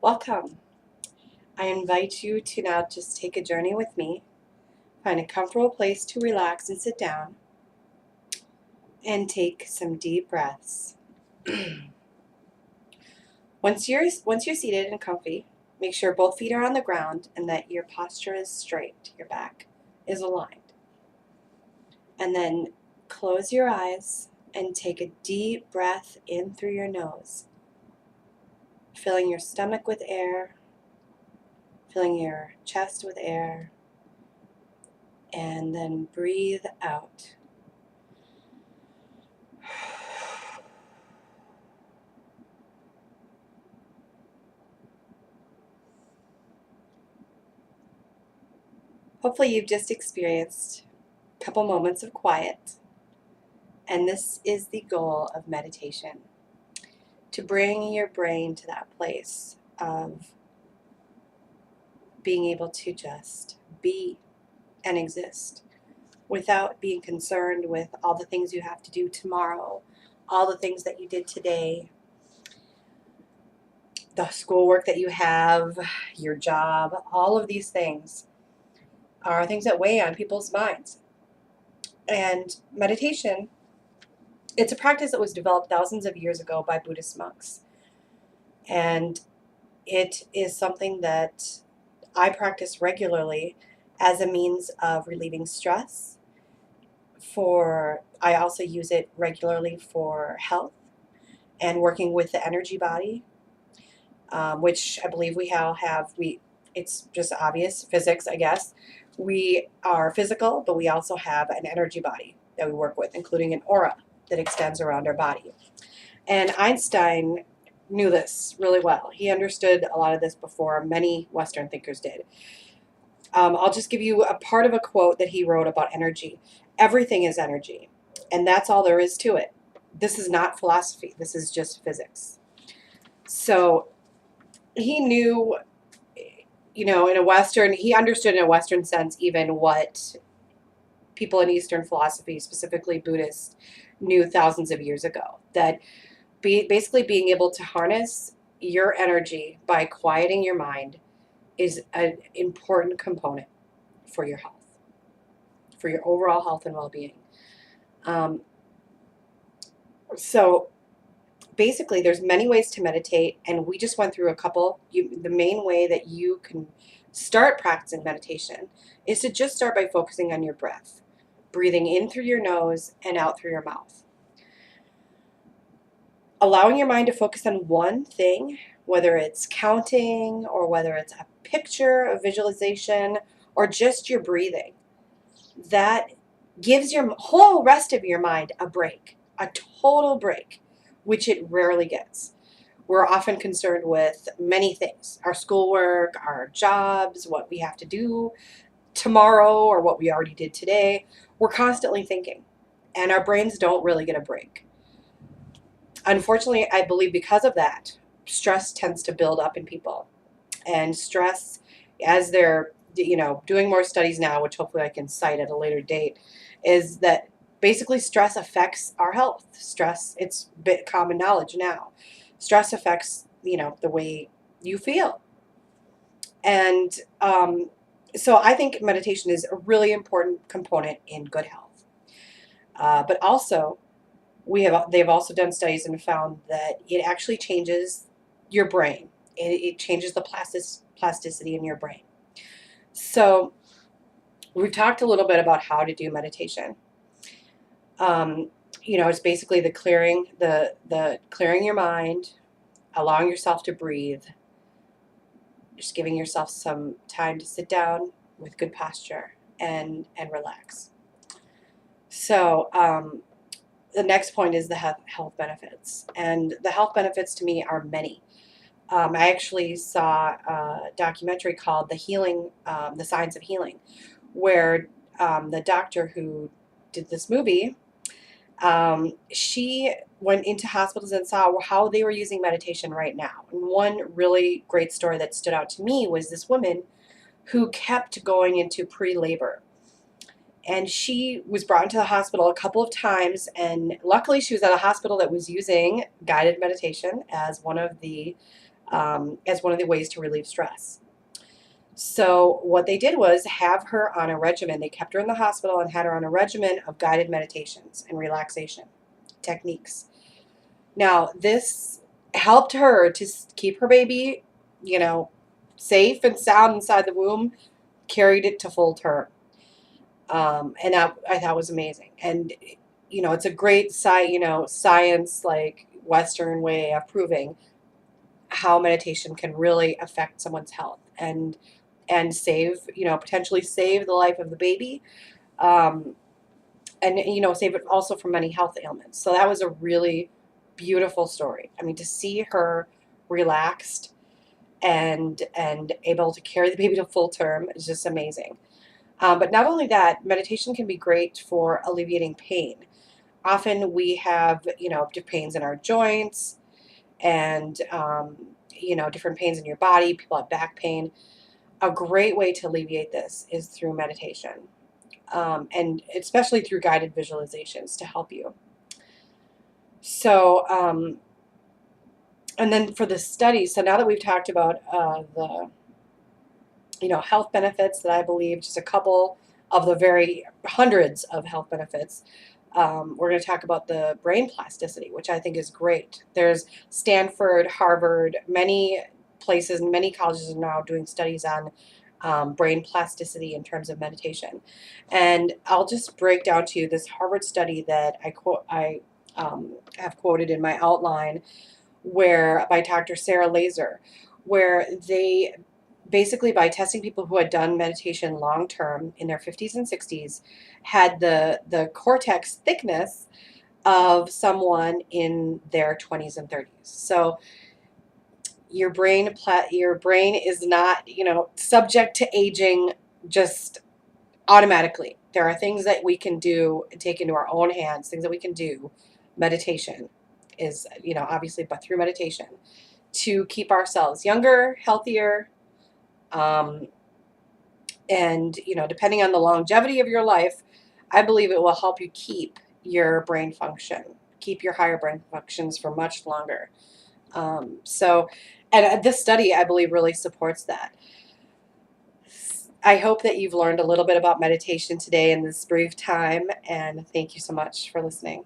Welcome. I invite you to now just take a journey with me. Find a comfortable place to relax and sit down and take some deep breaths. Once you're seated and comfy, make sure both feet are on the ground and that your posture is straight, your back is aligned. And then close your eyes and take a deep breath in through your nose, filling your stomach with air, filling your chest with air, and then breathe out. Hopefully you've just experienced a couple moments of quiet, and this is the goal of meditation, to bring your brain to that place of being able to just be and exist without being concerned with all the things you have to do tomorrow, all the things that you did today, the schoolwork that you have, your job. All of these things are things that weigh on people's minds. And meditation, it's a practice that was developed thousands of years ago by Buddhist monks. And it is something that I practice regularly as a means of relieving stress. I also use it regularly for health and working with the energy body, which I believe we all have. It's just obvious physics, I guess. We are physical, but we also have an energy body that we work with, including an aura that extends around our body. And Einstein knew this really well. He understood a lot of this before many Western thinkers did. I'll just give you a part of a quote that he wrote about energy. Everything is energy, and that's all there is to it. This is not philosophy. This is just physics. So he knew, he understood in a Western sense even what people in Eastern philosophy, specifically Buddhists, knew thousands of years ago, that basically being able to harness your energy by quieting your mind is an important component for your health, for your overall health and well-being. So basically, there's many ways to meditate, and we just went through a couple. The main way that you can start practicing meditation is to just start by focusing on your breath, breathing in through your nose and out through your mouth. Allowing your mind to focus on one thing, whether it's counting or whether it's a picture, a visualization, or just your breathing, that gives your whole rest of your mind a break, a total break, which it rarely gets. We're often concerned with many things: our schoolwork, our jobs, what we have to do tomorrow, or what we already did today. We're constantly thinking, and our brains don't really get a break. Unfortunately, I believe because of that, stress tends to build up in people. And stress, as they're doing more studies now, which hopefully I can cite at a later date, is that basically stress affects our health. Stress, it's a bit common knowledge now. Stress affects, the way you feel. And so I think meditation is a really important component in good health. But also, they've also done studies and found that it actually changes your brain. It changes the plasticity in your brain. So we've talked a little bit about how to do meditation. It's basically the clearing your mind, allowing yourself to breathe, just giving yourself some time to sit down with good posture and relax. So the next point is the health benefits, and the health benefits to me are many. I actually saw a documentary called The Science of Healing, where the doctor who did this movie, she went into hospitals and saw how they were using meditation right now. And one really great story that stood out to me was this woman who kept going into pre-labor. And she was brought into the hospital a couple of times, and luckily she was at a hospital that was using guided meditation as one of the as one of the ways to relieve stress. So what they did was have her on a regimen. They kept her in the hospital and had her on a regimen of guided meditations and relaxation techniques. Now, this helped her to keep her baby, safe and sound inside the womb, carried it to full term. And that I thought was amazing. And, it's a great science, like Western way of proving how meditation can really affect someone's health and save, potentially save the life of the baby. Um, and, save it also from many health ailments. So that was a really beautiful story. I mean, to see her relaxed and able to carry the baby to full term is just amazing. But not only that, meditation can be great for alleviating pain. Often we have, pains in our joints and, different pains in your body. People have back pain. A great way to alleviate this is through meditation, and especially through guided visualizations to help you. So, and then for the study, so now that we've talked about the health benefits that I believe, just a couple of the very hundreds of health benefits. We're going to talk about the brain plasticity, which I think is great. There's Stanford, Harvard, many places, many colleges are now doing studies on brain plasticity in terms of meditation. And I'll just break down to you this Harvard study that I have quoted in my outline, where by Dr. Sarah Laser, where they basically, by testing people who had done meditation long term in their 50s and 60s, had the cortex thickness of someone in their 20s and 30s. So your brain is not, subject to aging just automatically. There are things that we can do and take into our own hands, things that we can do. Meditation is, obviously, but through meditation, to keep ourselves younger, healthier, and, depending on the longevity of your life, I believe it will help you keep your brain function, keep your higher brain functions for much longer. And this study, I believe, really supports that. I hope that you've learned a little bit about meditation today in this brief time, and thank you so much for listening.